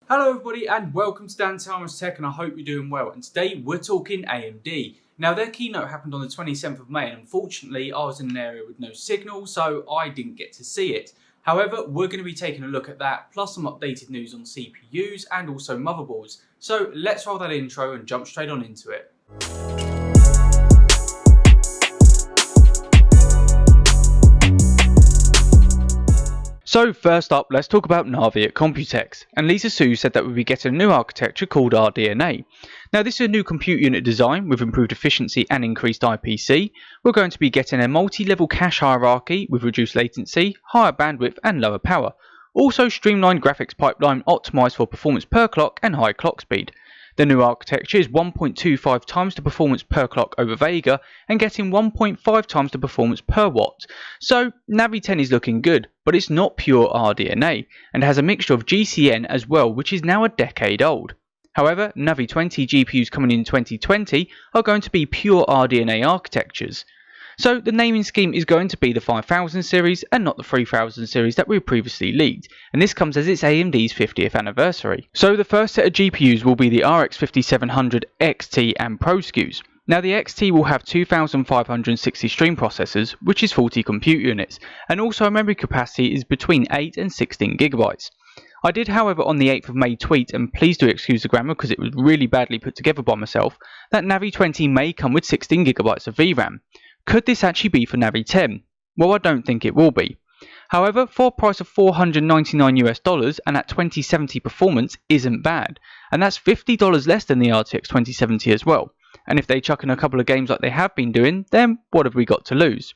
Hello everybody and welcome to Dan Talmer's Tech, and I hope you're doing well. And today we're talking AMD. Now their keynote happened on the 27th of May and unfortunately I was in an area with no signal so I didn't get to see it. However, we're going to be taking a look at that plus some updated news on CPUs and also motherboards. So let's roll that intro and jump straight on into it. So first up, let's talk about Navi at Computex, and Lisa Su said that we'll be getting a new architecture called Rdna. Now this is a new compute unit design with improved efficiency and increased IPC. We're going to be getting a multi-level cache hierarchy with reduced latency, higher bandwidth and lower power. Also streamlined graphics pipeline optimised for performance per clock and high clock speed. The new architecture is 1.25 times the performance per clock over Vega and getting 1.5 times the performance per watt. So Navi 10 is looking good, but it's not pure Rdna and has a mixture of GCN as well, which is now a decade old. However, Navi 20 GPUs coming in 2020 are going to be pure Rdna architectures. So the naming scheme is going to be the 5000 series and not the 3000 series that we previously leaked, and this comes as it's AMD's 50th anniversary. So the first set of GPUs will be the RX 5700 XT and Pro SKUs. Now the XT will have 2560 stream processors, which is 40 compute units, and also a memory capacity is between 8 and 16 gigabytes. I did however on the 8th of May tweet, and please do excuse the grammar because it was really badly put together by myself, that Navi 20 may come with 16 gigabytes of VRAM. Could this actually be for Navi 10? Well, I don't think it will be. However, for a price of $499 and at 2070 performance isn't bad, and that's $50 less than the RTX 2070 as well. And if they chuck in a couple of games like they have been doing, then what have we got to lose?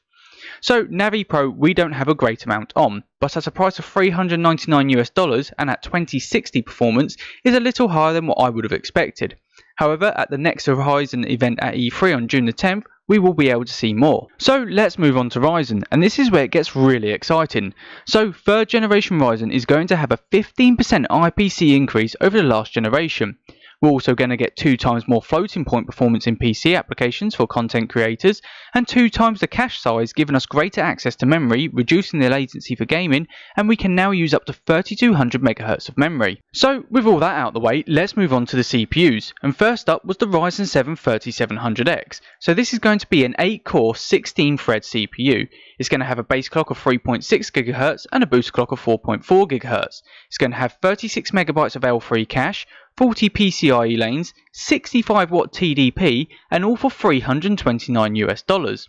So Navi Pro we don't have a great amount on, but at a price of $399 and at 2060 performance is a little higher than what I would have expected. However, at the next Ryzen event at E3 on June the 10th, we will be able to see more. So let's move on to Ryzen, and this is where it gets really exciting. So third generation Ryzen is going to have a 15% IPC increase over the last generation. We're also going to get 2 times more floating point performance in PC applications for content creators, and 2 times the cache size, giving us greater access to memory, reducing the latency for gaming, and we can now use up to 3200 MHz of memory. So with all that out of the way, let's move on to the CPUs, and first up was the Ryzen 7 3700X. So this is going to be an 8-core 16-thread CPU. It's going to have a base clock of 3.6 GHz and a boost clock of 4.4 GHz. It's going to have 36 MB of L3 cache, 40 PCIe lanes, 65 watt TDP, and all for $329.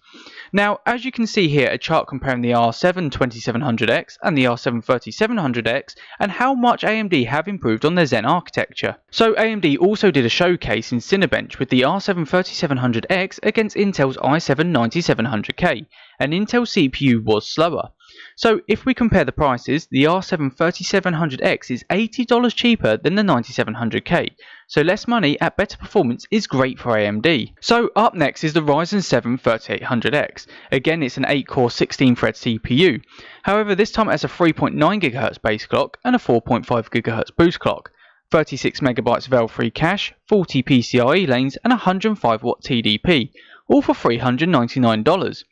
Now, as you can see here, a chart comparing the R7 2700X and the R7 3700X and how much AMD have improved on their Zen architecture. So AMD also did a showcase in Cinebench with the R7 3700X against Intel's i7 9700K, and Intel CPU was slower. So if we compare the prices, the R7 3700X is $80 cheaper than the 9700K, so less money at better performance is great for AMD. So up next is the Ryzen 7 3800X. Again, it's an 8-core 16-thread CPU. However, this time it has a 3.9 GHz base clock and a 4.5 GHz boost clock. 36 MB of L3 cache, 40 PCIe lanes and 105 watt TDP, all for $399.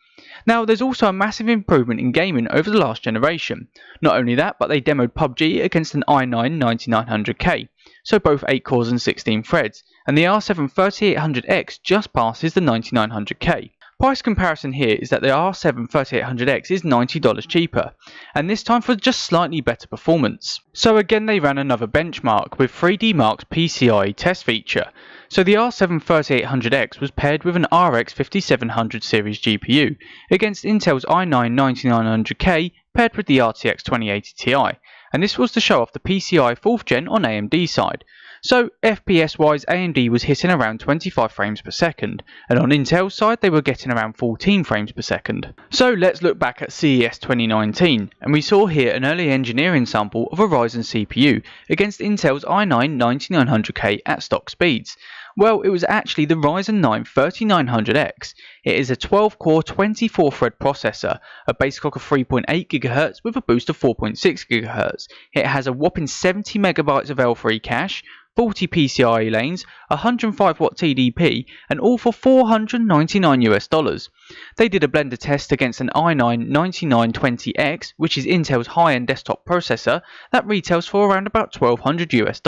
Now there's also a massive improvement in gaming over the last generation. Not only that, but they demoed PUBG against an i9 9900K, so both 8 cores and 16 threads, and the R7 3800X just passes the 9900K. Price comparison here is that the R7 3800X is $90 cheaper, and this time for just slightly better performance. So again they ran another benchmark with 3D Mark's PCIe test feature. So the R7 3800X was paired with an RX 5700 series GPU against Intel's i9 9900K paired with the RTX 2080 Ti, and this was to show off the PCI 4th gen on AMD side. So FPS wise AMD was hitting around 25 frames per second, and on Intel's side they were getting around 14 frames per second. So let's look back at CES 2019, and we saw here an early engineering sample of a Ryzen CPU against Intel's i9 9900K at stock speeds. Well, it was actually the Ryzen 9 3900X. It is a 12-core 24-thread processor, a base clock of 3.8 GHz with a boost of 4.6 GHz. It has a whopping 70 MB of L3 cache, 40 PCIe lanes, 105 watt TDP, and all for $499. They did a blender test against an i9 9920X, which is Intel's high-end desktop processor that retails for around about $1,200 US.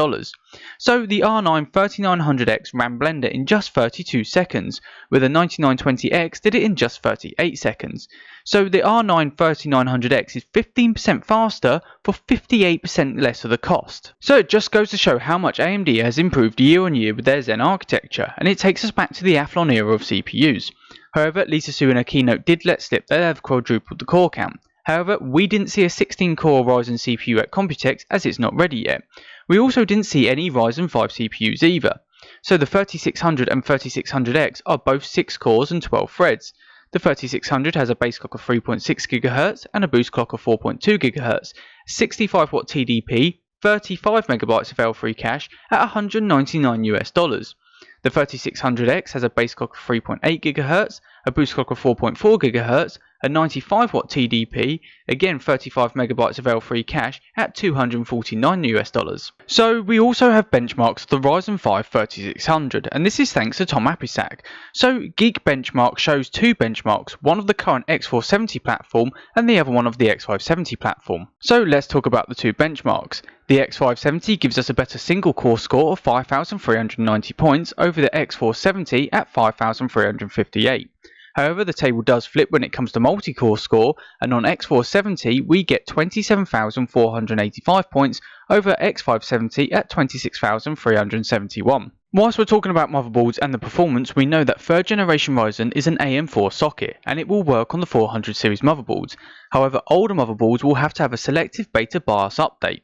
So the R9 3900X ran Blender in just 32 seconds, with a 9920X did it in just 38 seconds. So the R9 3900X is 15% faster for 58% less of the cost. So it just goes to show how much AMD has improved year on year with their Zen architecture, and it takes us back to the Athlon era of CPUs. However, Lisa Su in her keynote did let slip that they have quadrupled the core count. However, we didn't see a 16-core Ryzen CPU at Computex as it's not ready yet. We also didn't see any Ryzen 5 CPUs either. So the 3600 and 3600X are both 6 cores and 12 threads. The 3600 has a base clock of 3.6 GHz and a boost clock of 4.2 GHz, 65 watt TDP, 35 MB of L3 cache at $199 US. The 3600X has a base clock of 3.8 GHz, a boost clock of 4.4 GHz, a 95 watt TDP, again 35 MB of L3 cache at $249 US. So we also have benchmarks of the Ryzen 5 3600, and this is thanks to Tom Apisak. So Geek Benchmark shows two benchmarks, one of the current X470 platform and the other one of the X570 platform. So let's talk about the two benchmarks. The X570 gives us a better single core score of 5,390 points over the X470 at 5,358. However, the table does flip when it comes to multi-core score, and on X470 we get 27,485 points over X570 at 26,371. Whilst we're talking about motherboards and the performance, we know that 3rd generation Ryzen is an AM4 socket, and it will work on the 400 series motherboards. However, older motherboards will have to have a selective beta BIOS update.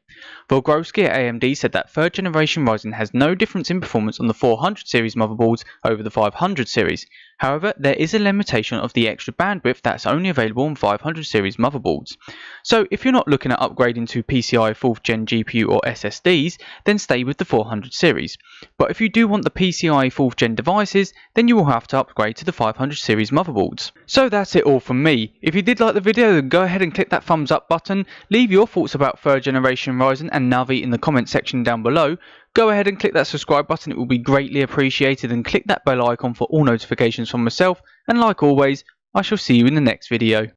Volgrowski at AMD said that 3rd generation Ryzen has no difference in performance on the 400 series motherboards over the 500 series. However, there is a limitation of the extra bandwidth that's only available on 500 series motherboards. So if you're not looking at upgrading to PCI 4th gen GPU or SSDs, then stay with the 400 series. But if you do want the PCI 4th gen devices, then you will have to upgrade to the 500 series motherboards. So that's it all from me. If you did like the video, then go ahead and click that thumbs up button. Leave your thoughts about 3rd generation Ryzen and Navi in the comment section down below. Go ahead and click that subscribe button, it will be greatly appreciated, and click that bell icon for all notifications from myself, and like always, I shall see you in the next video.